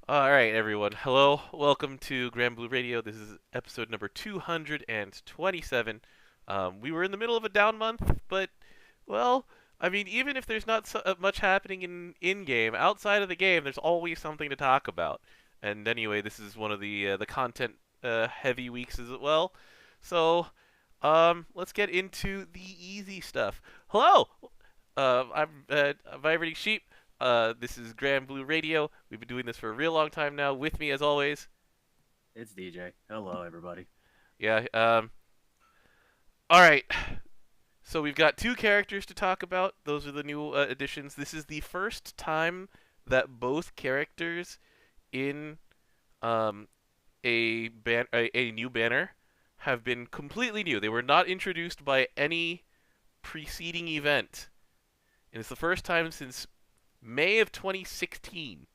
All right, everyone. Hello. Welcome to Granblue Radio. This is episode number 227. We were in the middle of a down month, but, well, I mean, even if there's not much happening in-game, outside of the game, there's always something to talk about. And anyway, this is one of the content heavy weeks as well. So, let's get into the easy stuff. Hello. I'm Vibrating Sheep. This is Granblue Radio. We've been doing this for a real long time now. With me, as always, It's DJ. Hello, everybody. yeah. All right. So we've got two characters to talk about. Those are the new additions. This is the first time that both characters in um, a new banner have been completely new. They were not introduced by any preceding event, and it's the first time since May of 2016,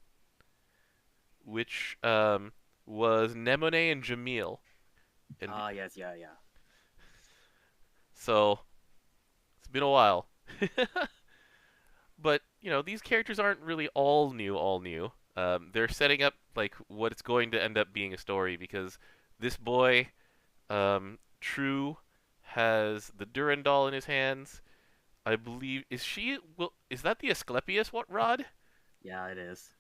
which was Nemone and Jamil. And Yes, yeah, yeah. so it's been a while. But, these characters aren't really all new, all new. They're setting up, like, what it's going to end up being a story because this boy, Troue, has the Durandal in his hands. I believe, is that the Asclepius what rod? Yeah, it is.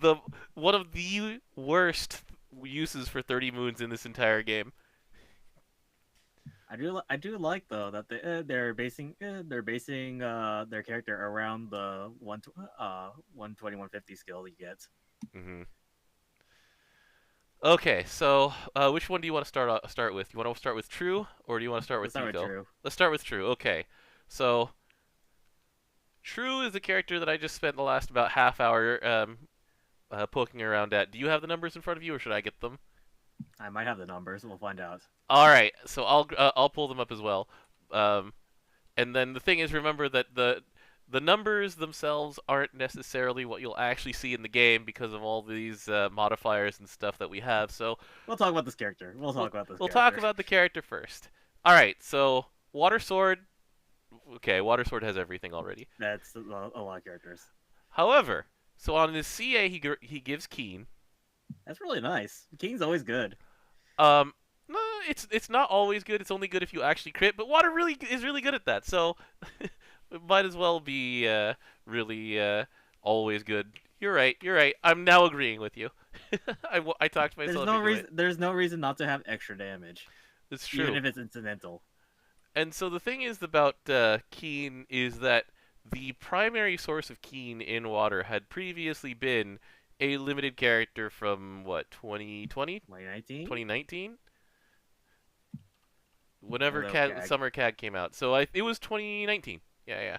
The One of the worst uses for 30 moons in this entire game. I do like though that they're basing their character around the 120 skill you get. Hmm. Okay, so which one do you want to start with? You want to start with Troue, or do you want to start with Let's start with Tikoh? True. Let's start with Troue. Okay, so Troue is a character that I just spent the last about half hour poking around at. Do you have the numbers in front of you, or should I get them? I might have the numbers. We'll find out. All right, so I'll pull them up as well. Um, and then the thing is, remember that the numbers themselves aren't necessarily what you'll actually see in the game because of all these modifiers and stuff that we have. So We'll talk about this character. We'll we'll talk about this we'll talk character. about the character first. All right, so Water Sword. Okay, Water Sword has everything already. That's a lot of characters. However, so on his CA he gives Keen. That's really nice. King's always good. Um, no, it's not always good. It's only good if you actually crit. But Water really is really good at that. So it might as well be really always good. You're right. You're right. I'm now agreeing with you. I talked There's myself no into it. reason. There's no reason not to have extra damage, It's even true. if it's incidental. And so the thing is about Keen is that the primary source of Keen in Water had previously been a limited character from what 2020, 2019. 2019, whenever Hello, Cag. Summer CAD came out. So it was 2019. Yeah, yeah.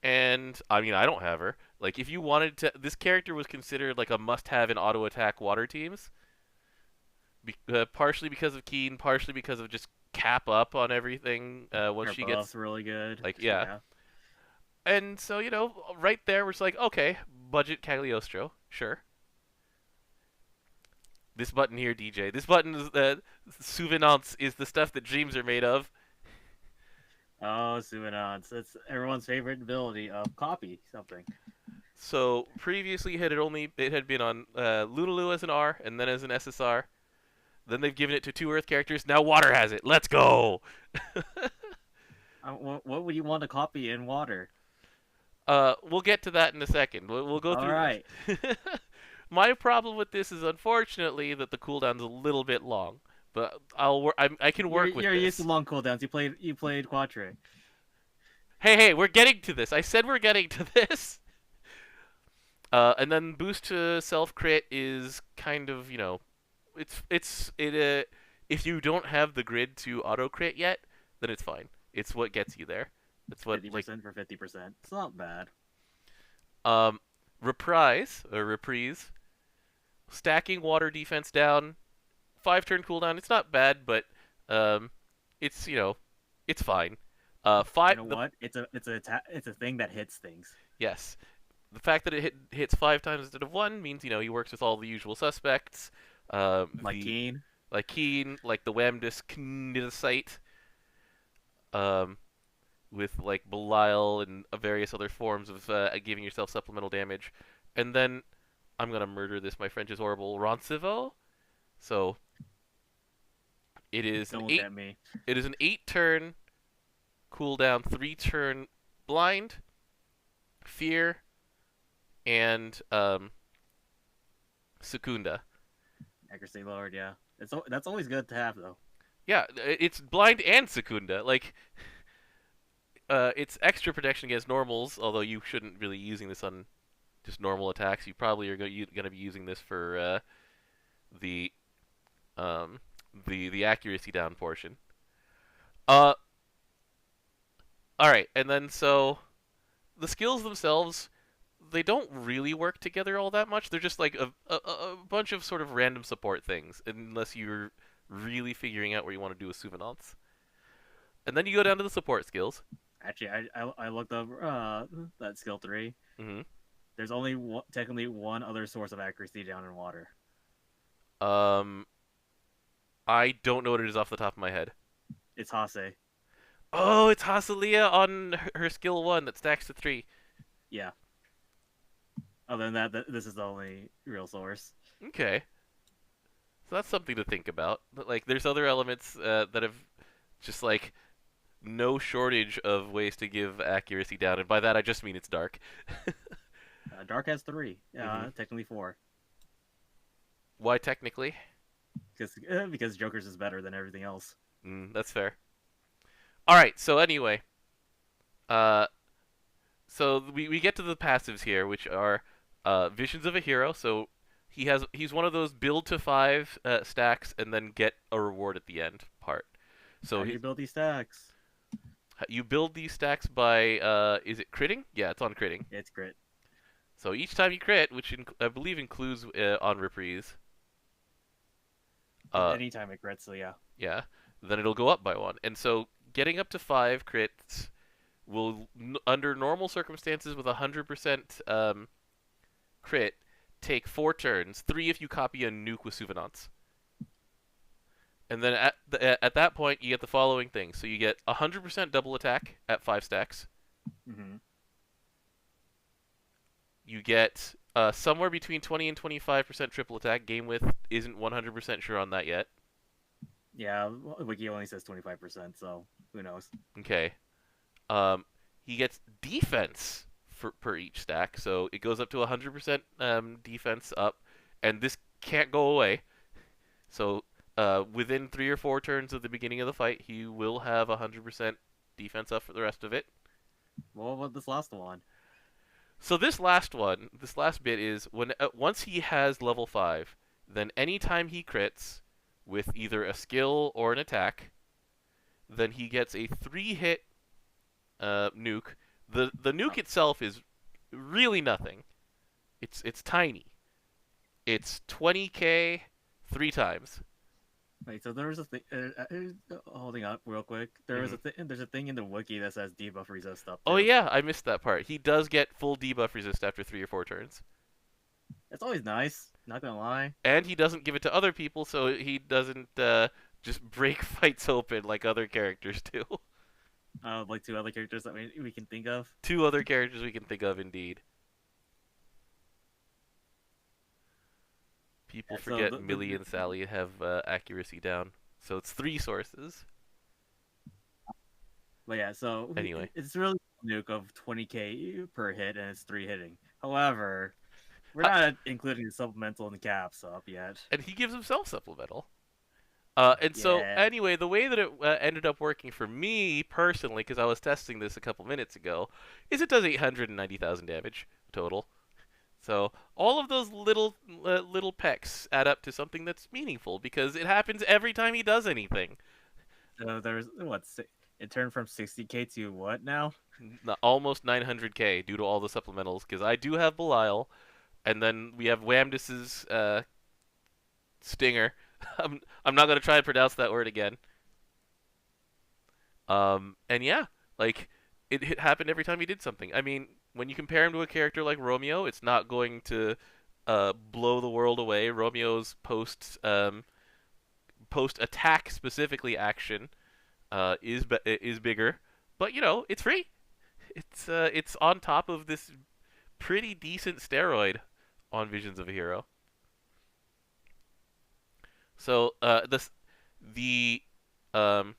And I mean, I don't have her. Like, if you wanted to, this character was considered like a must-have in auto attack water teams. Partially because of Keen, partially because of just cap up on everything once Her she buff's gets really good. like yeah. Yeah. And so right there, we're just like, okay, budget Cagliostro, sure. This button here, DJ. This button is souvenance is the stuff that dreams are made of. Oh, Sumanons. That's everyone's favorite ability of copy something. So previously it had been on Lunaloo as an R and then as an SSR. Then they've given it to two Earth characters. Now Water has it. Let's go. What would you want to copy in water? We'll get to that in a second. We'll go All through. right. My problem with this is unfortunately that the cooldown's a little bit long, but I can You're work with you're used to this. long cooldowns. You played Quatre. Hey, we're getting to this. I said we're getting to this. And then boost to self crit is kind of if you don't have the grid to auto crit yet, then it's fine. It's what gets you there. It's what Fifty like percent for 50%. It's not bad. um reprise stacking water defense down 5 turn cooldown. It's not bad, but um it's it's fine. You Five know the what? It's a thing that hits things. Yes, the fact that hits 5 times instead of one means he works with all the usual suspects. Like The Keen. like Keen, like the Wamdis Knidasite, um, with like Belial and various other forms of giving yourself supplemental damage, and then I'm gonna murder this. My French is horrible. Roncevaux. So it is an Don't look eight. at me. It is an 8-turn cooldown, 3-turn blind, fear, and Secunda. Accuracy lowered, yeah. That's always good to have though. Yeah, it's blind and Secunda. Like, it's extra protection against normals, although you shouldn't really be using this on just normal attacks. You probably are going to be using this for the um, the accuracy down portion. Uh, all right, and then so the skills themselves, they don't really work together all that much. They're just like a bunch of sort of random support things, unless you're really figuring out what you want to do with Souvenance. And then you go down to the support skills. Actually, I looked up that skill 3. hmm There's only technically one other source of accuracy down in water. Um, I don't know what it is off the top of my head. It's Hase. Oh, it's Hasalia on her skill 1 that stacks to 3. Yeah. Other than that, this is the only real source. Okay. So that's something to think about. But, like, there's other elements that have just, like, no shortage of ways to give accuracy down, and by that I just mean it's dark. Dark has 3. hmm Technically 4. Why technically? Because Joker's is better than everything else. That's fair. All right. So anyway, uh, so we get to the passives here, which are visions of a hero. So he's one of those build to 5 stacks and then get a reward at the end part. How So do you build these stacks? you build these stacks by is it critting? Yeah, it's on critting. It's crit. So each time you crit, which I believe includes on reprise, Anytime it crits, so yeah. yeah, then it'll go up by 1. And so getting up to 5 crits will, under normal circumstances with 100% crit, take 4 turns. 3 if you copy a nuke with Souvenance. And then at that point, you get the following things. So you get 100% double attack at 5 stacks. Mm-hmm. You get somewhere between 20 and 25% triple attack. Game Width isn't 100% sure on that yet. Yeah, Wiki only says 25%, so who knows? Okay. He gets defense per each stack, so it goes up to 100% defense up, and this can't go away. So within 3 or 4 turns of the beginning of the fight, he will have 100% defense up for the rest of it. Well, what about this last one? So this last bit is when once he has level 5, then anytime he crits with either a skill or an attack, then he gets a 3-hit nuke. The nuke itself is really nothing. It's tiny. It's 20k 3 times. Wait, so there was a thing. Holding up real quick. There's a thing in the wiki that says debuff resist up. Oh too. yeah, I missed that part. He does get full debuff resist after 3 or 4 turns. It's always nice. Not gonna lie. And he doesn't give it to other people, so he doesn't just break fights open like other characters do. Like 2 other characters that we can think of. 2 other characters we can think of, indeed. People Yeah, so forget Millie and Sally have accuracy down, so it's 3 sources. But yeah, so Anyway, it's really a nuke of 20k per hit, and it's 3 hitting. However, we're not including the supplemental and the caps up yet. and he gives himself supplemental. And so, Yeah. anyway, the way that it ended up working for me personally, because I was testing this a couple minutes ago, is it does 890,000 damage total. So all of those little pecks add up to something that's meaningful because it happens every time he does anything. So there's it turned from 60k to what now? Almost 900k due to all the supplementals. Because I do have Belial, and then we have Wamdus's Stinger. I'm not gonna try and pronounce that word again. And yeah, like it happened every time he did something. I mean, when you compare him to a character like Romeo, it's not going to blow the world away. Romeo's post attack specifically action is bigger, but you know it's free. It's on top of this pretty decent steroid on Visions of a Hero. So the um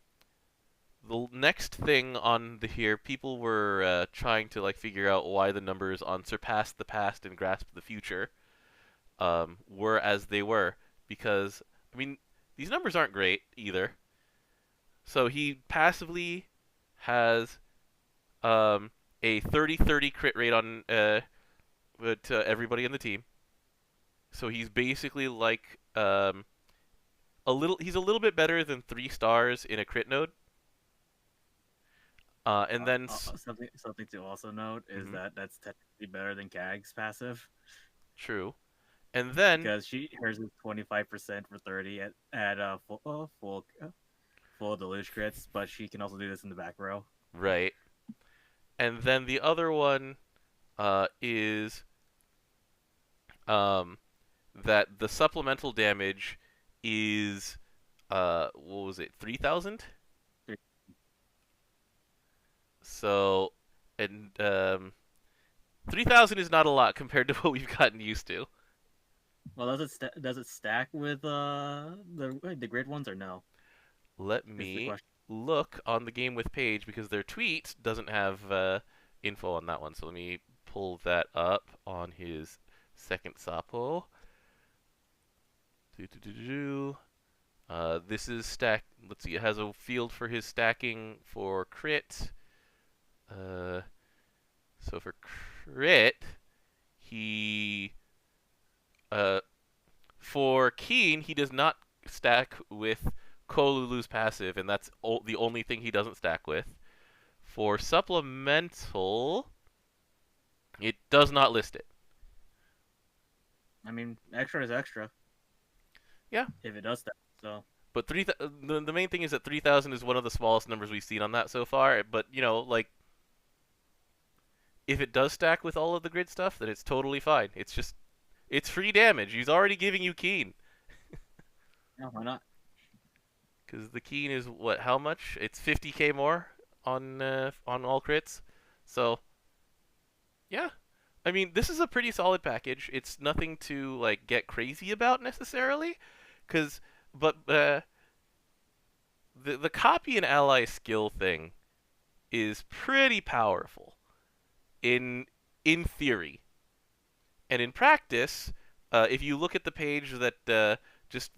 the next thing on the here, people were trying to like figure out why the numbers on Surpass the Past and Grasp the Future were as they were, because I mean these numbers aren't great either. So he passively has um, a 30-30 crit rate on to everybody in the team. So he's basically like he's a little bit better than 3 stars in a crit node. And then Something to also note is mhm, that that's technically better than Kag's passive true. And then because hers is 25% for 30 at full deluge crits, but she can also do this in the back row. right. And then the other one is um, that the supplemental damage is what was it, 3,000? So and 3,000 is not a lot compared to what we've gotten used to. Well, does it stack with the grid ones or no? Let Is the me question. look on the game with page because their tweet doesn't have info on that one. So let me pull that up on his second Sapo. This is stack. Let's see. It has a field for his stacking for crit. Uh, so for crit, he uh, for Keen, he does not stack with Kolulu's passive, and that's the only thing he doesn't stack with. For supplemental, it does not list it. I mean, extra is extra Yeah, if it does stack. So but the main thing is that 3,000 is one of the smallest numbers we've seen on that so far. But you know, like if it does stack with all of the grid stuff, then it's totally fine. It's free damage. He's already giving you Keen yeah, why not? because the Keen is what? How much? It's 50k more on all crits. So yeah, I mean, this is a pretty solid package. It's nothing to like get crazy about necessarily, cause but the copy and ally skill thing is pretty powerful in in theory, and in practice, if you look at the page that just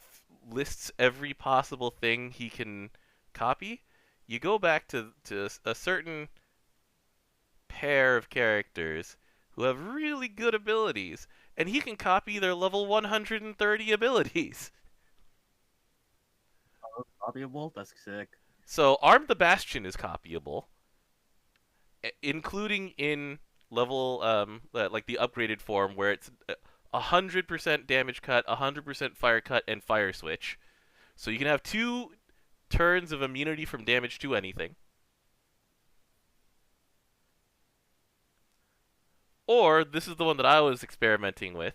lists every possible thing he can copy, you go back to a certain pair of characters who have really good abilities, and he can copy their level 130 abilities. Oh, copyable? That's sick. So Arm the Bastion is copyable, including in level like the upgraded form where it's 100% damage cut, 100% fire cut, and fire switch. So you can have 2 turns of immunity from damage to anything. Or this is the one that I was experimenting with,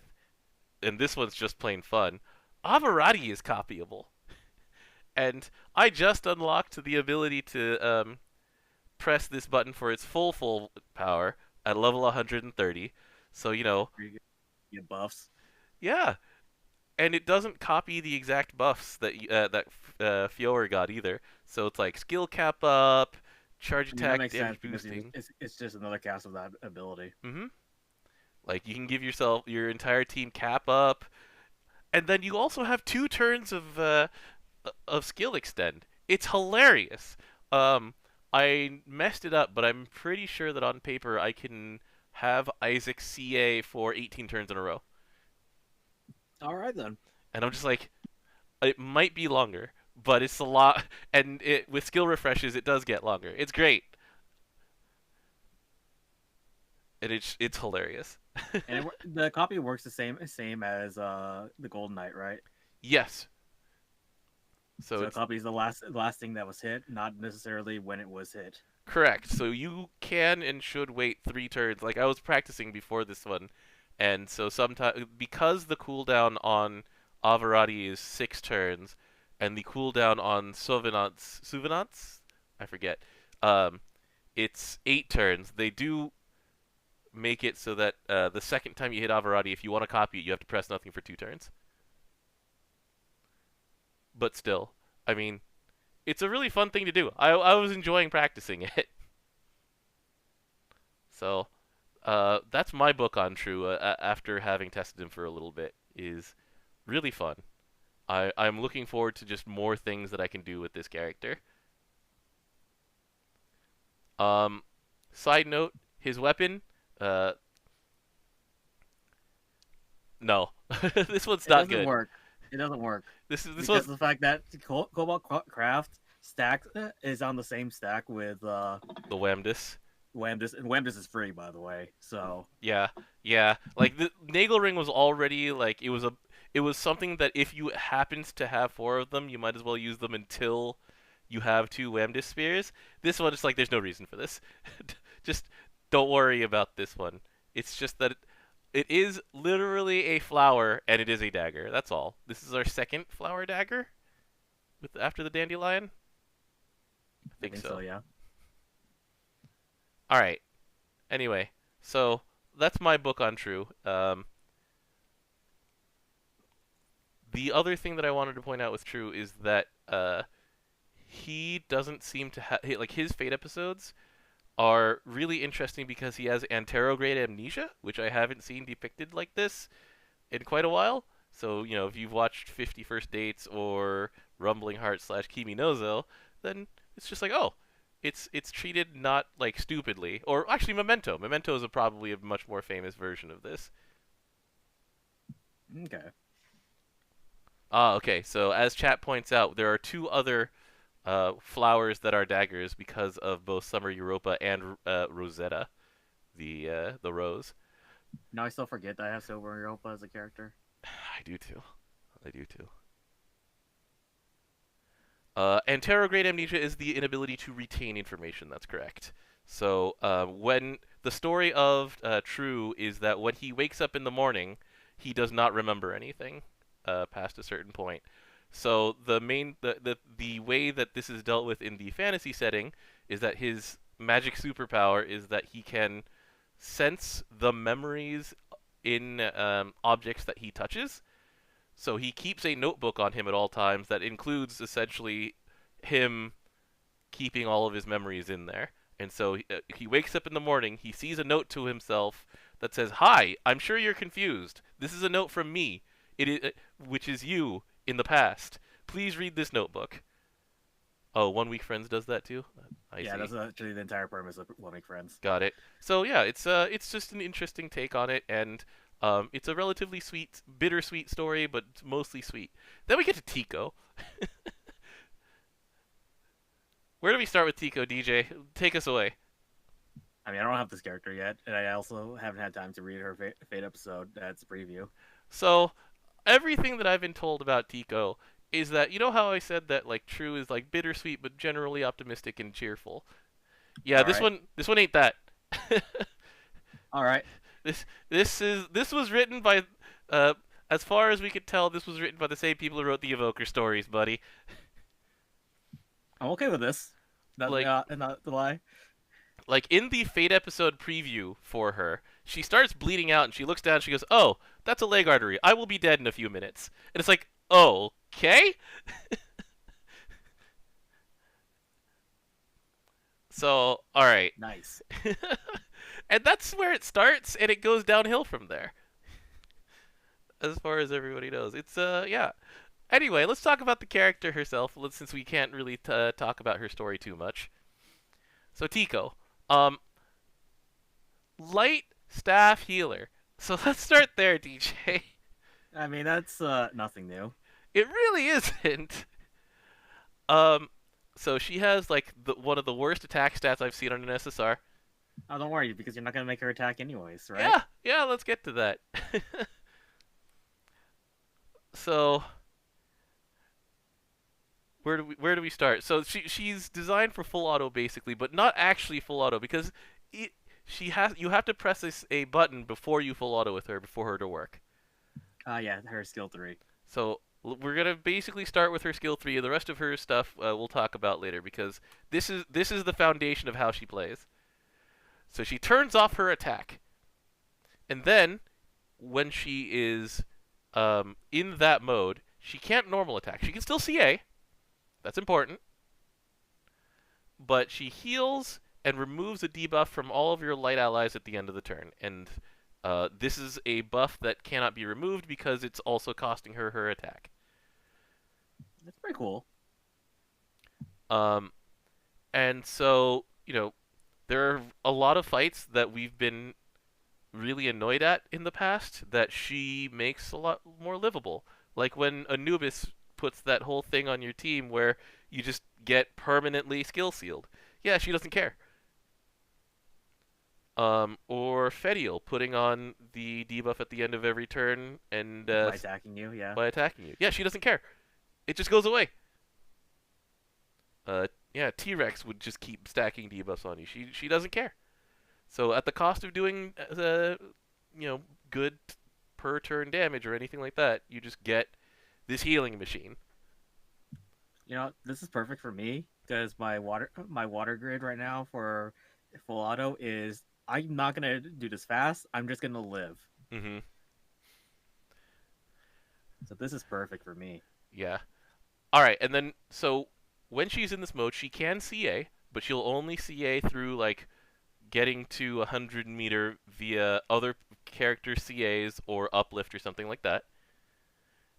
and this one's just plain fun. Avarati is copyable, and I just unlocked the ability to press this button for its full power at level 130. So you know, You get buffs. yeah, and it doesn't copy the exact buffs Fiora got either. So it's like skill cap up, charge I mean, that attack, makes sense damage because boosting. it's just another cast of that ability. Mm-hmm. Like you can give yourself your entire team cap up, and then you also have 2 turns of skill extend. It's hilarious. Um, I messed it up, but I'm pretty sure that on paper I can have Isaac CA for 18 turns in a row, All right then. and I'm just like, it might be longer, but it's a lot. And with skill refreshes, it does get longer. It's great, and it's hilarious. And the copy works the same as the Golden Knight, right? Yes. So So the it's copy is the last thing that was hit, not necessarily when it was hit. correct. So you can and should wait 3 turns. Like I was practicing before this one, and so sometimes because the cooldown on Avarati is 6 turns, and the cooldown on Suvenance, I forget. Um, it's 8 turns. They do make it so that the second time you hit Avarati, if you want to copy it, you have to press nothing for 2 turns. But still, I mean, it's a really fun thing to do. I was enjoying practicing it. So that's my book on Troue after having tested him for a little bit. Is really fun. I'm looking forward to just more things that I can do with this character. Side note, his weapon, no. This one's It not doesn't good. work. It doesn't work This because was of the fact that Cobalt Craft stack is on the same stack with the Wamdus. Wamdus, and Wamdus is free, by the way. So Yeah, yeah. Like the Nagelring was already like it was something that if you happened to have 4 of them, you might as well use them until you have 2 Wamdus spears. This one is like there's no reason for this. Just don't worry about this one. It's just that it is literally a flower and it is a dagger. That's all. This is our second flower dagger with after the dandelion. I I think think so. so, yeah. All right. Anyway, so that's my book on Troue. The other thing that I wanted to point out with Troue is that he doesn't seem to have like his Fate episodes are really interesting because he has anterograde amnesia, which I haven't seen depicted like this in quite a while. So, you know, if you've watched 50 First Dates or Rumbling Heart / Kimi no Zo, then it's just like, oh, it's treated not like stupidly. Or actually, Memento. Memento is probably a much more famous version of this. Okay. Okay. So as chat points out, there are 2 other flowers that are daggers because of both Summer Europa and Rosetta, the rose. Now I still forget that I have Silver Europa as a character. I do too. I do too. Anterograde amnesia is the inability to retain information. That's correct. So when the story of Troue is that when he wakes up in the morning, he does not remember anything past a certain point. So the way that this is dealt with in the fantasy setting is that his magic superpower is that he can sense the memories in objects that he touches. So he keeps a notebook on him at all times that includes essentially him keeping all of his memories in there. And so he wakes up in the morning, he sees a note to himself that says, "Hi, I'm sure you're confused. This is a note from me, which is you in the past. Please read this notebook." Oh, One Week Friends does that too? I Yeah, see. that's actually the entire premise of One Week Friends. Got it. So yeah, it's just an interesting take on it, and it's a relatively sweet, bittersweet story, but mostly sweet. Then we get to Tikoh. Where do we start with Tikoh, DJ? Take us away. I mean, I don't have this character yet, and I also haven't had time to read her Fate episode. That's a preview. So everything that I've been told about Tikoh is that you know how I said that like Troue is like bittersweet but generally optimistic and cheerful. Yeah, All this right. one ain't that. All right. This was written by as far as we could tell, this was written by the same people who wrote the Evoker stories, buddy. I'm okay with this. Not, Like not to lie. like in the Fate episode preview for her, she starts bleeding out and she looks down and she goes, "Oh, that's a leg artery. I will be dead in a few minutes." And it's like, "Oh, okay?" So, all right. Nice. And that's where it starts and it goes downhill from there. As far as everybody knows. It's yeah. Anyway, let's talk about the character herself since we can't really talk about her story too much. So Tikoh, um light staff healer. So let's start there, DJ. I mean, that's nothing new. It really isn't. Um so she has like one of the worst attack stats I've seen on an SSR. Oh, don't worry, because you're not gonna make her attack anyways, right? Yeah, yeah, let's get to that. So where do we start? So she's designed for full auto basically, but not actually full auto because it, you have to press a button before you full auto with her before her to work. Yeah, her skill 3. So we're gonna basically start with her skill 3. The rest of her stuff we'll talk about later because this is the foundation of how she plays. So she turns off her attack. And then when she is in that mode, she can't normal attack. She can still CA. That's important. But she heals and removes a debuff from all of your light allies at the end of the turn. And this is a buff that cannot be removed because it's also costing her her attack. That's pretty cool. Um, and so, there are a lot of fights that we've been really annoyed at in the past that she makes a lot more livable. Like when Anubis puts that whole thing on your team where you just get permanently skill sealed. Yeah, she doesn't care. Or Fediel putting on the debuff at the end of every turn and By attacking you, yeah. by attacking you. Yeah, she doesn't care. It just goes away. Yeah, T-Rex would just keep stacking debuffs on you. She doesn't care. So at the cost of doing good per turn damage or anything like that, you just get this healing machine. This is perfect for me because my water grid right now for full auto is I'm not gonna do this fast. I'm just gonna live. Mm-hmm. So this is perfect for me. Yeah. All right, and then so when she's in this mode, she can CA, but she'll only CA through like getting to 100-meter via other character CAs or uplift or something like that.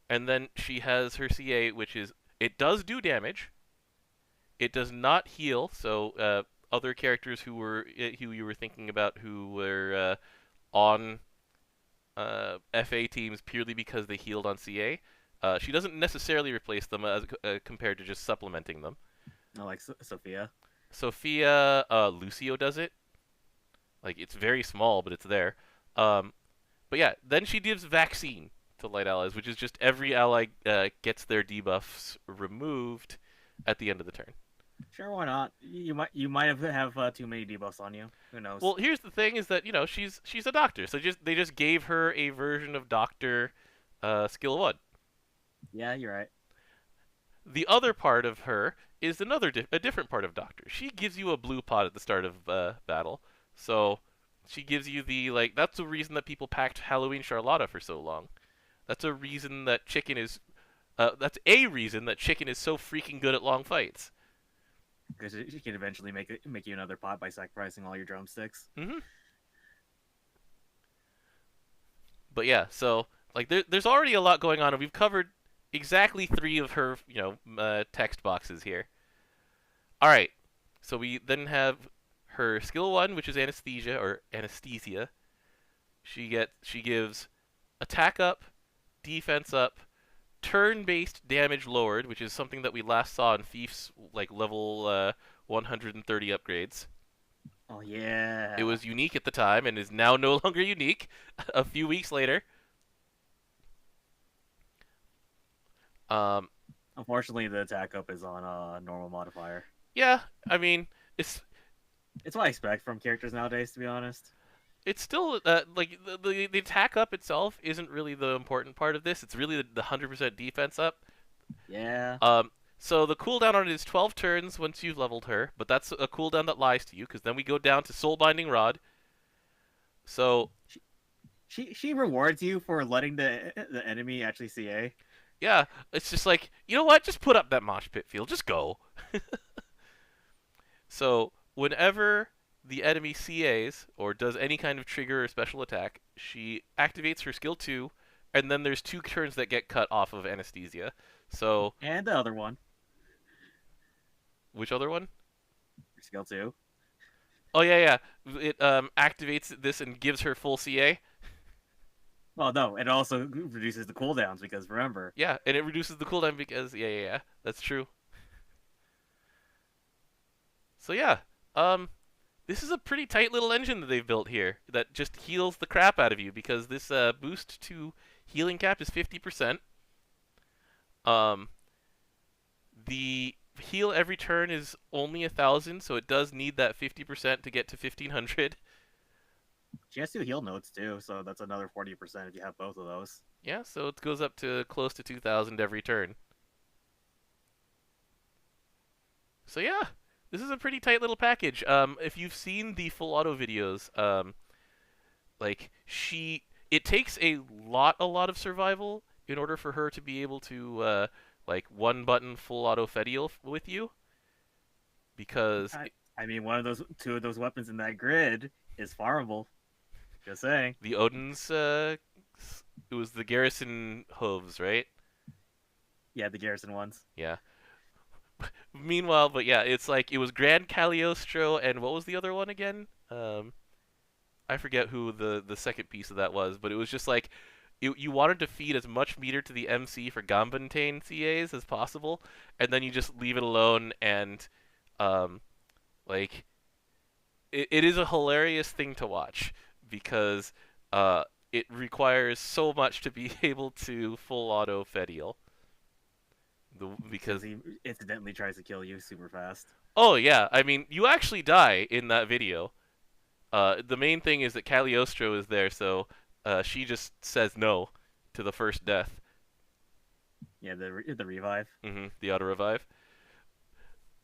And then she has her CA, which is it does do damage. It does not heal, so other characters who you were thinking about who were on FA teams purely because they healed on CA. She doesn't necessarily replace them as compared to just supplementing them. I like Sophia. Sophia, Lucio does it. Like it's very small, but it's there. But yeah, then she gives vaccine to light allies, which is just every ally gets their debuffs removed at the end of the turn. Sure, why not? You might have too many debuffs on you. Who knows? Well, here's the thing: is that she's a doctor, so they just gave her a version of Doctor Skill 1. Yeah, you're right. The other part of her is a different part of Doctor. She gives you a blue pot at the start of battle, so she gives you the That's the reason that people packed Halloween Charlotta for so long. That's a reason that Chicken is. That's a reason that Chicken is so freaking good at long fights. Because she can eventually make you another pot by sacrificing all your drumsticks. Mm-hmm. But yeah, so there's already a lot going on, and we've covered exactly 3 of her text boxes here. All right, so we then have her skill 1, which is anesthesia. She gives attack up, defense up, turn-based damage lowered, which is something that we last saw in Thief's level 130 upgrades. Oh yeah. It was unique at the time and is now no longer unique a few weeks later. Unfortunately, the attack up is on a normal modifier. Yeah, I mean, it's what I expect from characters nowadays, to be honest. it's still the attack up itself isn't really the important part of this. It's really the 100% defense up. Yeah. So the cooldown on it is 12 turns once you've leveled her, but that's a cooldown that lies to you because then we go down to Soul Binding Rod. So she rewards you for letting the enemy actually CA. yeah, it's just like, you know what? Just put up that mosh pit field. Just go. So whenever the enemy CAs or does any kind of trigger or special attack, she activates her skill 2, and then there's 2 turns that get cut off of anesthesia. So And the other one, which other one? skill 2. Oh yeah. It activates this and gives her full CA. Well, no, it also reduces the cooldowns because remember. Yeah, and it reduces the cooldown because yeah, that's true. So yeah, this is a pretty tight little engine that they've built here that just heals the crap out of you because this boost to healing cap is 50%. The heal every turn is only 1,000, so it does need that 50% to get to 1,500. She has 2 heal notes too, so that's another 40% if you have both of those. Yeah, so it goes up to close to 2,000 every turn. So yeah, this is a pretty tight little package. If you've seen the full auto videos, like it takes a lot of survival in order for her to be able to like one button full auto Fedial with you because I mean, one of those, two of those weapons in that grid is farmable. Just saying. the Odin's it was the Garrison hooves, right? Yeah, the garrison ones. Yeah. Meanwhile, but yeah, it's like it was Grand Cagliostro and what was the other one again? I forget who the second piece of that was, but it was just like you wanted to feed as much meter to the MC for Gambantane CAs as possible, and then you just leave it alone and um, like it is a hilarious thing to watch because uh, it requires so much to be able to full auto Fedial. Because Because he incidentally tries to kill you super fast. oh yeah, I mean you actually die in that video. The main thing is that Cagliostro is there, so she just says no to the first death. Yeah, the revive. The auto revive.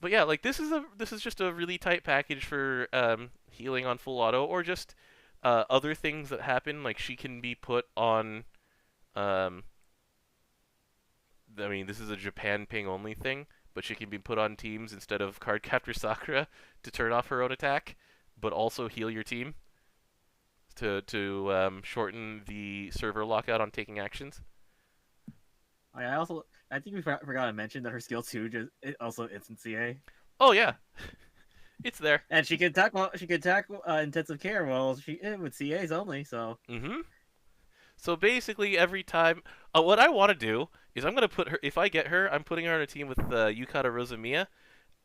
But yeah, like this is just a really tight package for healing on full auto, or just other things that happen. Like she can be put on. Um, I mean, this is a Japan ping only thing, but she can be put on teams instead of card captor Sakura to turn off her own attack, but also heal your team to shorten the server lockout on taking actions. I think we forgot to mention that her skill 2 just it also instant CA. Oh yeah, it's there. And she can attack intensive care with CAs only. So Mm-hmm. So basically, every time, what I want to do is I'm gonna put her. If I get her, I'm putting her on a team with Yukata Rosamiya,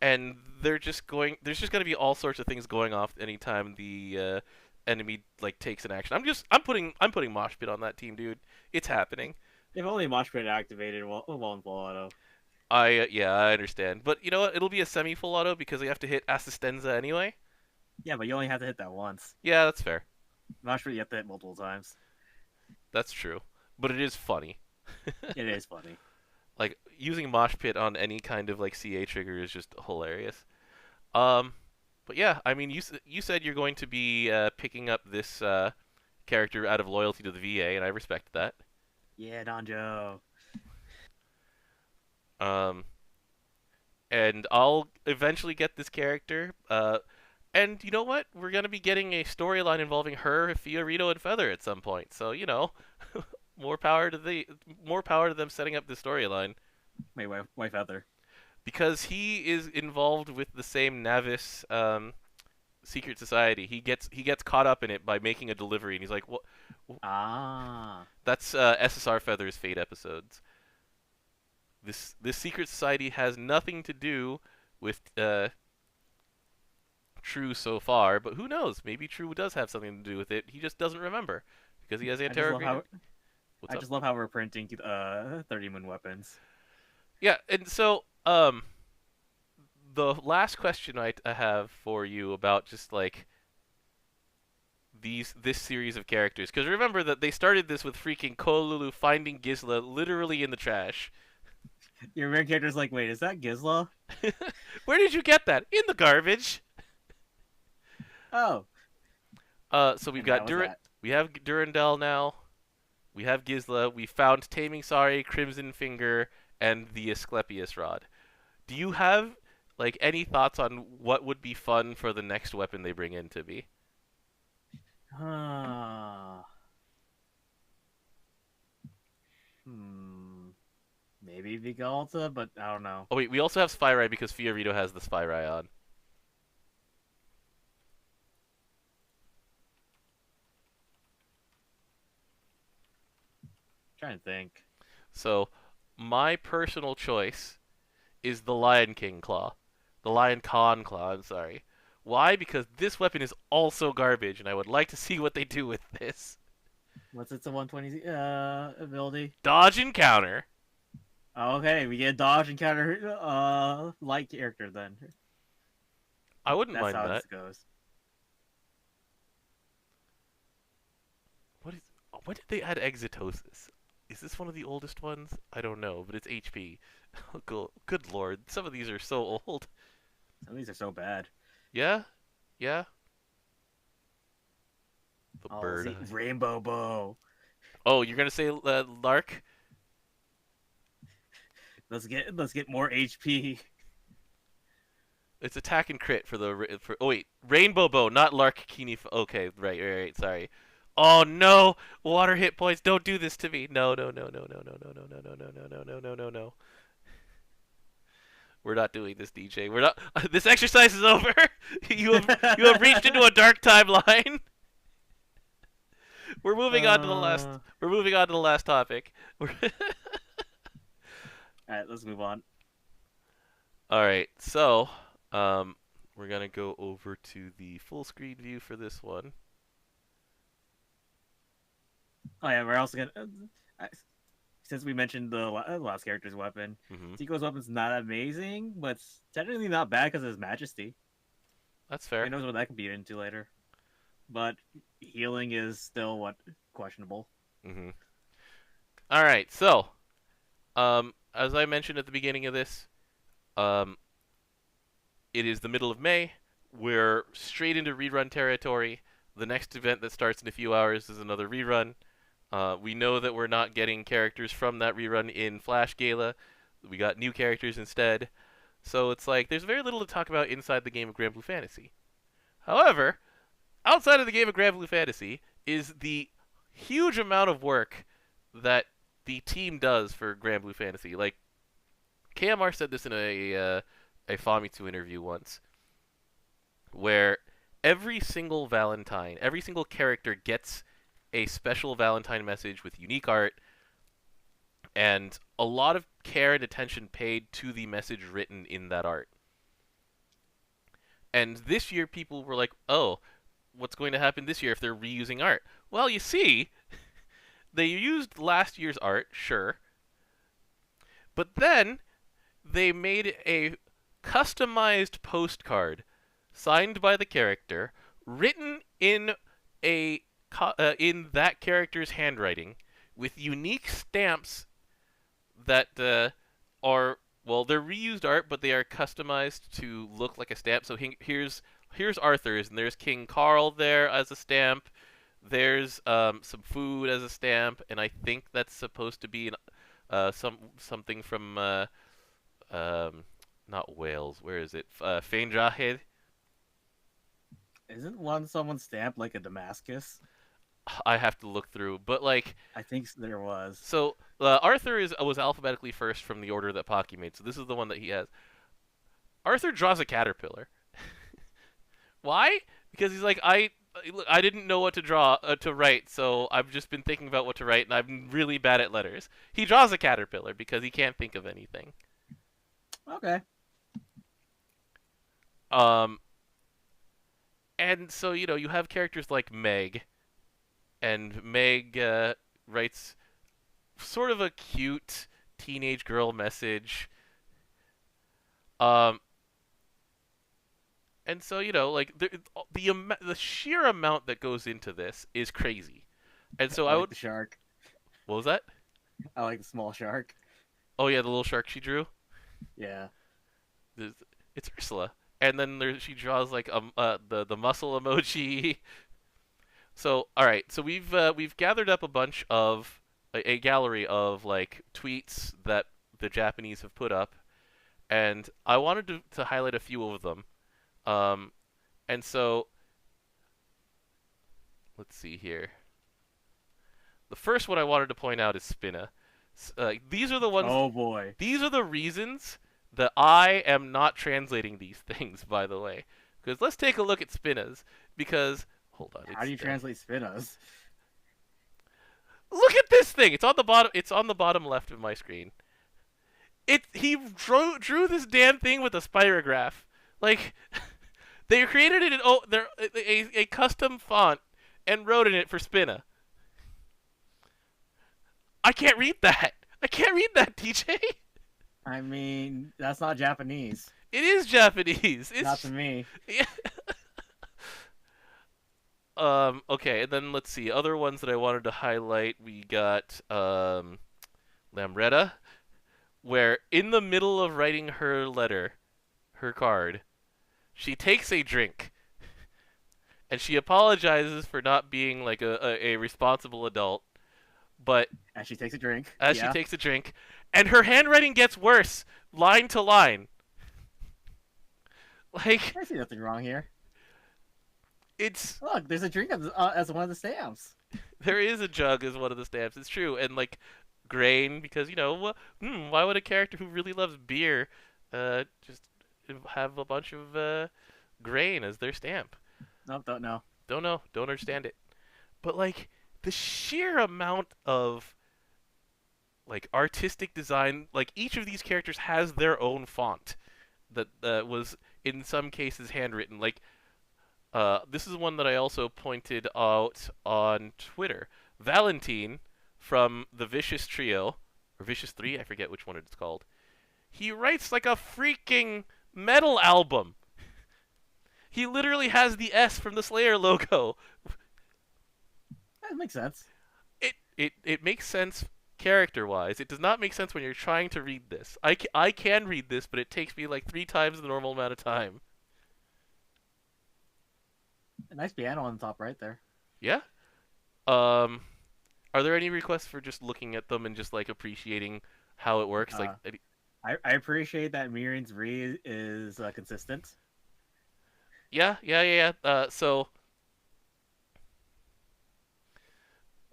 and There's just gonna be all sorts of things going off anytime the enemy like takes an action. I'm putting Mosh Pit on that team, dude. It's happening. if only Mosh Pit activated while in full auto. Yeah, I understand, but you know what? It'll be a semi full auto because they have to hit Assistenza anyway. Yeah, but you only have to hit that once. Yeah, that's fair. Mosh Pit you have to hit multiple times. That's true, but it is funny. It is funny. Like using Mosh Pit on any kind of like CA trigger is just hilarious. Um, but yeah, I mean, you said you're going to be picking up this character out of loyalty to the VA, and I respect that. Yeah, Donjo. Um, and I'll eventually get this character. And you know what? We're gonna be getting a storyline involving her, Fiorito, and Feather at some point. So you know, more power to them setting up the storyline Wait, wife Feather. because he is involved with the same Navis secret society. He gets caught up in it by making a delivery, and he's like, "What? Ah. That's SSR Feather's Fate episodes. This secret society has nothing to do with Troue so far, but who knows? Maybe Troue does have something to do with it. He just doesn't remember because he has I just love interrogated. how What's I up? just love how we're printing 30-moon weapons. Yeah, and so the last question I have for you about just like this series of characters, because remember that they started this with freaking Kolulu finding Gisla literally in the trash. Your main character's like, wait, is that Gizla? Where did you get that? In the garbage. Oh, So we've and that got was that. we have Durandal now. We have Gisla. We found Taming Sari, Crimson Finger, and the Asclepius Rod. Do you have like any thoughts on what would be fun for the next weapon they bring in to be? Ah. Hmm. Maybe Vigalta, but I don't know. Oh wait, we also have Spyrai because Fiorito has the Spyrai on. Trying to think. So my personal choice is the Lion King Claw. The Lion Khan Claw, I'm sorry. Why? Because this weapon is also garbage, and I would like to see what they do with this. What's its a 120 ability? Dodge and counter. Okay, we get dodge and counter light character then. I wouldn't That's mind how that. this goes. What is? When did they add Exitosis? Is this one of the oldest ones? I don't know, but it's HP. Good lord, some of these are so old. Some of these are so bad. Yeah, yeah. The Oh, bird see, eye. Rainbow Bow. Oh, you're gonna say Lark? Let's get more HP. It's attack and crit for for. Oh wait, Rainbow Bow, not Lark Kini. Okay, right. Sorry. Oh no, water hit points. Don't do this to me. No, no, no, no, no, no, no, no, no, no, no, no, no, no, no, no, no. We're not doing this, DJ. We're not. This exercise is over. You have reached into a dark timeline. We're moving on to the last. All We're moving on to the last topic. right, let's move on. All right, so um, we're gonna go over to the full screen view for this one. Oh yeah, we're also gonna. Since we mentioned the last character's weapon, Hmm. Tiko's weapon's not amazing, but it's technically not bad because of his majesty. That's Who fair. knows what that can be into later? But healing is still what questionable. Hmm. All right, so as I mentioned at the beginning of this, um, it is the middle of May. We're straight into rerun territory. The next event that starts in a few hours is another rerun. We know that we're not getting characters from that rerun in Flash Gala. We got new characters instead. So it's like there's very little to talk about inside the game of Granblue Fantasy. However, outside of the game of Granblue Fantasy is the huge amount of work that the team does for Granblue Fantasy. Like KMR said this in a Famitsu interview once, where every single Valentine, every single character gets a special Valentine message with unique art and a lot of care and attention paid to the message written in that art. And this year, people were like, "Oh, what's going to happen this year if they're reusing art?" Well, you see, they used last year's art, sure, but then they made a customized postcard signed by the character, written in a in that character's handwriting, with unique stamps that are well, they're reused art, but they are customized to look like a stamp. So here's Arthur's, and there's King Carl there as a stamp. There's some food as a stamp, and I think that's supposed to be something from um, not Wales. Where is it? Feindrahed. Isn't one someone stamped like a Damascus? I have to look through, but like, I think there was. so Arthur was alphabetically first from the order that Pocky made. So this is the one that he has. Arthur draws a caterpillar. Why? Because he's like, I didn't know what to draw to write, so I've just been thinking about what to write, and I'm really bad at letters. He draws a caterpillar because he can't think of anything. Okay. Um, and so you have characters like Meg, and Meg writes sort of a cute teenage girl message. Um, and so like the sheer amount that goes into this is crazy. And so I I like would. the shark. What was that? I like the small shark. Oh yeah, the little shark she drew. Yeah. It's Ursula, and then she draws like the muscle emoji. So all right, so we've gathered up a bunch of a gallery of like tweets that the Japanese have put up, and I wanted to highlight a few of them. Um, and so let's see here. The first one I wanted to point out is Spinna. These are the ones. Oh boy. These are the reasons that I am not translating these things. By the way, because let's take a look at Spinna's. Because hold on, How do you translate Spinnas? look at this thing. It's on the bottom. It's on the bottom left of my screen. He drew this damn thing with a spirograph. Like they created it in a custom font and wrote in it for Spinna. I can't read that. I can't read that, DJ. I mean, that's not Japanese. It is Japanese. It's Not to me. yeah. Okay, and then let's see. Other ones that I wanted to highlight. We got Lamretta, where in the middle of writing her letter, her card, she takes a drink. and she apologizes for not being like a responsible adult. But And she takes a drink. as she Yeah. takes a drink, and her handwriting gets worse, line to line. Like I see nothing wrong here. it's Look, there's a drink as one of the stamps. there is a jug as one of the stamps. It's true, and like grain because why would a character who really loves beer just have a bunch of grain as their stamp? Nope, don't know. Don't know, don't understand it. But like the sheer amount of like artistic design, like each of these characters has their own font that was in some cases handwritten. Like this is one that I also pointed out on Twitter. Valentine from the Vicious Trio, or Vicious 3, I forget which one it's called. He writes like a freaking metal album. He literally has the S from the Slayer logo. That makes sense. It makes sense character-wise. It does not make sense when you're trying to read this. I can read this, but it takes me like 3 times the normal amount of time. A nice piano on the top right there. Yeah. Um, are there any requests for just looking at them and just like appreciating how it works? Like, Uh, I appreciate that Miriam's re is consistent. yeah. So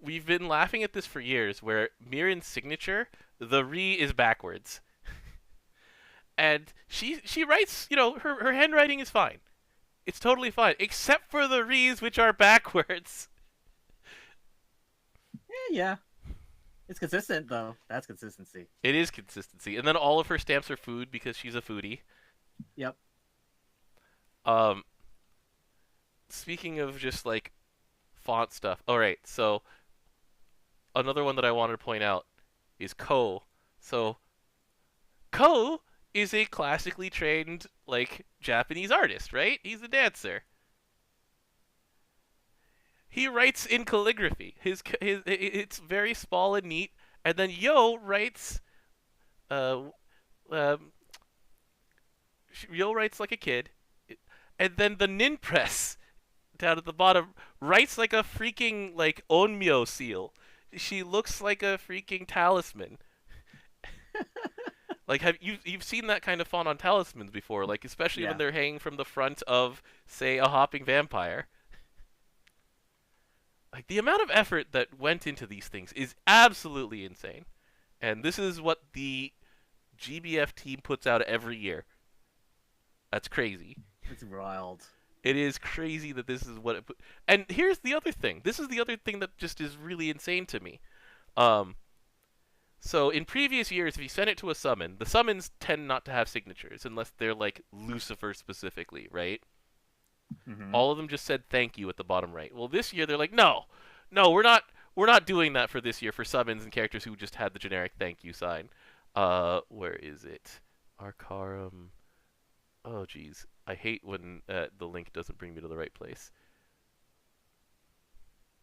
we've been laughing at this for years, where Miran's signature, the re is backwards, and she writes. Her handwriting is fine. It's totally fine, except for the re's which are backwards. Yeah. It's consistent though. That's consistency. It is consistency, and then all of her stamps are food because she's a foodie. Yep. Um, Speaking of just like font stuff. All right, so another one that I wanted to point out is Ko. So Ko is a classically trained like Japanese artist, right? He's a dancer. He writes in calligraphy. His it's very small and neat. And then Yo writes, uh, um, Yo writes like a kid. And then the Nin Press down at the bottom writes like a freaking like Onmyo seal. She looks like a freaking talisman. Like have you've seen that kind of font on talismans before, like especially when Yeah. they're hanging from the front of say a hopping vampire. Like the amount of effort that went into these things is absolutely insane. And this is what the GBF team puts out every year. That's crazy. It's wild. It is crazy that this is what it put. And here's the other thing. This is the other thing that just is really insane to me. Um, so in previous years, if you send it to a summon, the summons tend not to have signatures unless they're like Lucifer specifically, right? Mm-hmm. All of them just said thank you at the bottom right. Well, this year they're like, no, we're not doing that for this year for summons and characters who just had the generic thank you sign. Where is it? Arcarum. Oh, geez. I hate when the link doesn't bring me to the right place.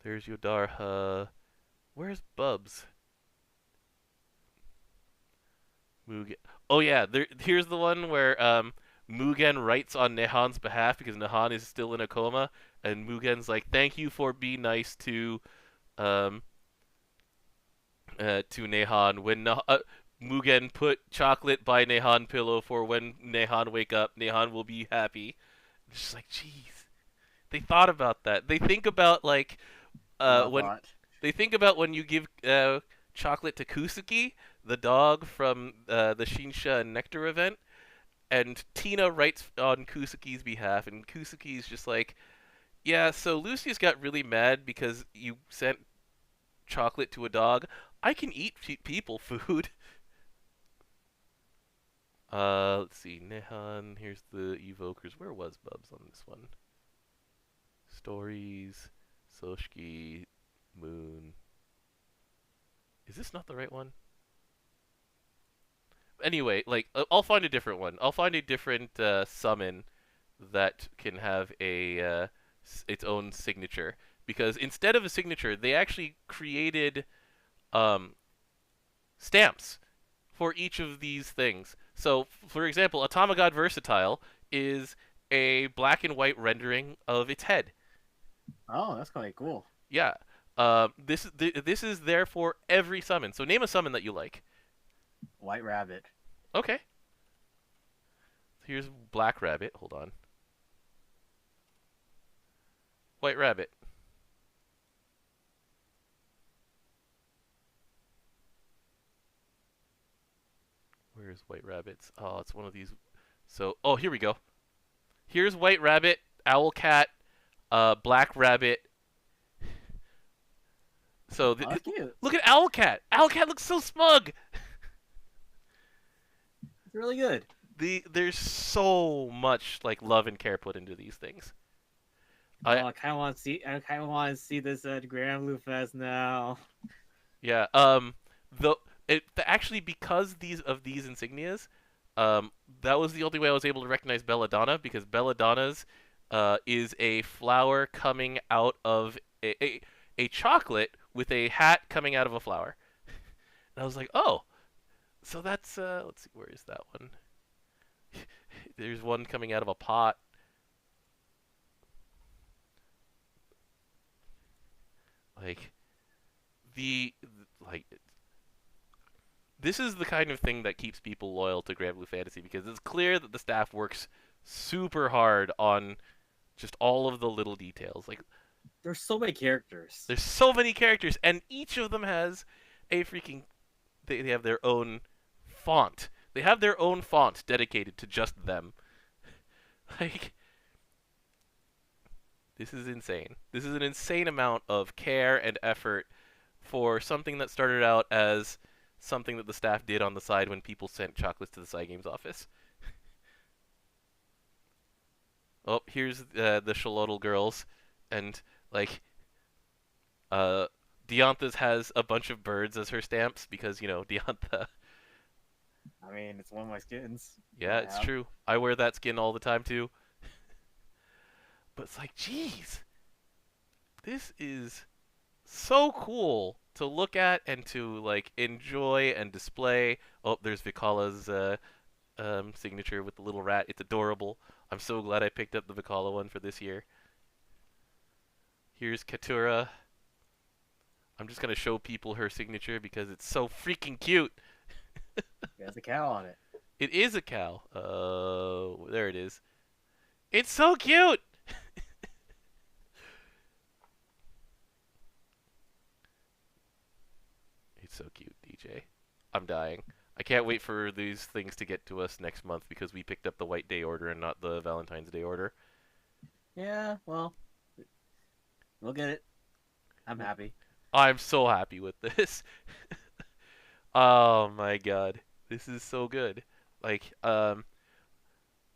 There's Yodarha. Where's Bubs? Mugen. Oh yeah, here's the one where Mugen writes on Nehan's behalf because Nehan is still in a coma, and Mugen's like, "Thank you for being nice um to Nehan when Mugen put chocolate by Nehan pillow for when Nehan wake up. Nehan will be happy." It's just like, jeez, they thought about that. They think about like Well when thought. they think about when you give chocolate to Kusuki, the dog from the Shinsha and Nectar event, and Tina writes on Kusuki's behalf, and Kusuki's just like, yeah, so Lucius got really mad because you sent chocolate to a dog. I can eat people food. Let's see, Nehan, here's the evokers. Where was Bubs on this one? Stories, Soshki, Moon. Is this not the right one? Anyway, like I'll find a different one. I'll find a different summon that can have its own signature, because instead of a signature, they actually created um, stamps for each of these things. So, for example, Atomagod Versatile is a black and white rendering of its head. Oh, that's quite cool. Yeah. This is there for every summon. So name a summon that you like. White Rabbit. Okay. Here's Black Rabbit. Hold on. White Rabbit. Where's White Rabbits? Oh, it's one of these. So, oh, here we go. Here's White Rabbit, Owl Cat, Black Rabbit. So, Oh, that's cute. look at Owl Cat. Owl Cat looks so smug. It's really good. There's so much like love and care put into these things. I Oh, I kind of want to see. I kind of want to see this at Granblue Fest now. Yeah. The actually because these insignias, that was the only way I was able to recognize Belladonna because Belladonna's, is a flower coming out of a chocolate with a hat coming out of a flower. And I was like, oh, so that's let's see, where is that one? There's one coming out of a pot. Like the like this is the kind of thing that keeps people loyal to Granblue Fantasy because it's clear that the staff works super hard on just all of the little details. Like There's so many characters. there's so many characters and each of them has a freaking they have their own font. They have their own font dedicated to just them. Like this is insane. This is an insane amount of care and effort for something that started out as something that the staff did on the side when people sent chocolates to the Cygames office. Oh, here's the Shalotl girls, and like uh, Diantha's has a bunch of birds as her stamps because Diantha. I mean, it's one of my skins that Yeah, I it's have. true. I wear that skin all the time too. But it's like, geez, this is so cool to look at and to like enjoy and display. Oh, there's Vikala's signature with the little rat. It's adorable. I'm so glad I picked up the Vikala one for this year. Here's Katura. I'm just gonna show people her signature because it's so freaking cute. It has a cow on it. It is a cow. There it is. It's so cute. It's so cute, DJ. I'm dying. I can't wait for these things to get to us next month because we picked up the White Day order and not the Valentine's Day order. Yeah, well, we'll get it. I'm happy. I'm so happy with this. Oh my god. This is so good. Like,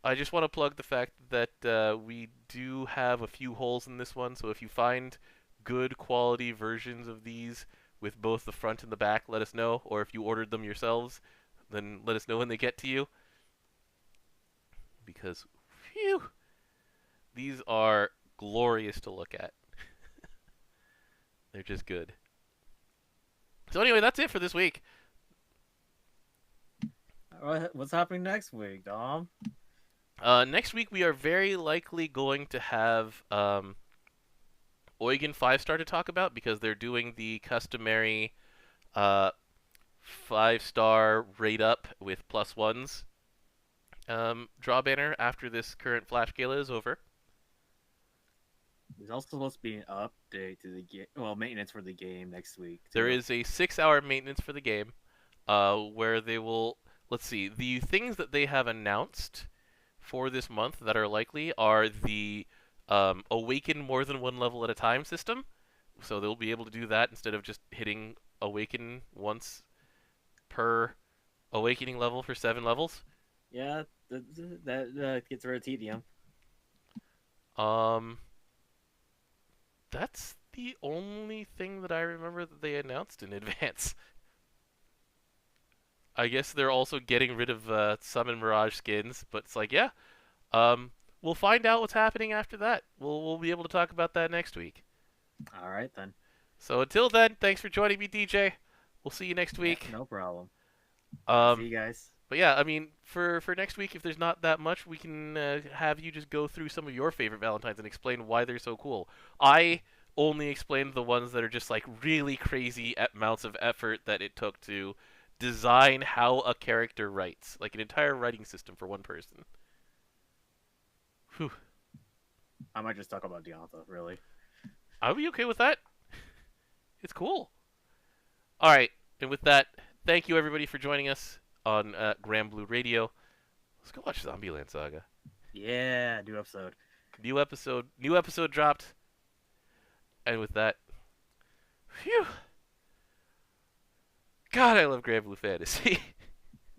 I just want to plug the fact that we do have a few holes in this one, so if you find good quality versions of these with both the front and the back, let us know. Or if you ordered them yourselves, then let us know when they get to you. Because, phew, these are glorious to look at. They're just good. So anyway, that's it for this week. What's happening next week, Dom? Next week we are very likely going to have Eugen 5-star to talk about because they're doing the customary uh, 5-star rate up with plus ones draw banner after this current Flash Gala is over. There's also supposed to be an update to the game. Well, maintenance for the game next week There too. is a 6-hour maintenance for the game where they will. Let's see. The things that they have announced for this month that are likely are the awaken more than one level at a time system. So they'll be able to do that instead of just hitting awaken once per awakening level for 7 levels. Yeah, that gets rid of tedium. Um, that's the only thing that I remember that they announced in advance. I guess they're also getting rid of Summon Mirage skins, but it's like, yeah, um, we'll find out what's happening after that. We'll be able to talk about that next week. All right then. So until then, thanks for joining me, DJ. We'll see you next Yeah, week. no problem. All right, see Um, you guys. But yeah, I mean, for next week, if there's not that much, we can have you just go through some of your favorite Valentines and explain why they're so cool. I only explained the ones that are just like really crazy amounts of effort that it took to design how a character writes, like an entire writing system for one person. Whew. I might just talk about Diantha, really. I'll be okay with that. It's cool. All right, and with that, thank you everybody for joining us on Granblue Radio. Let's go watch Zombieland Saga. Yeah, new episode. New episode dropped. And with that, phew, God, I love Granblue Fantasy.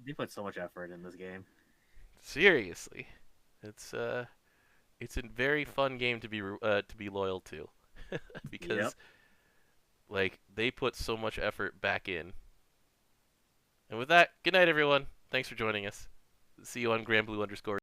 They put so much effort in this game. Seriously, it's it's a very fun game to be loyal to, Yep. because like they put so much effort back in. And with that, good night everyone. Thanks for joining us. See you on Granblue_.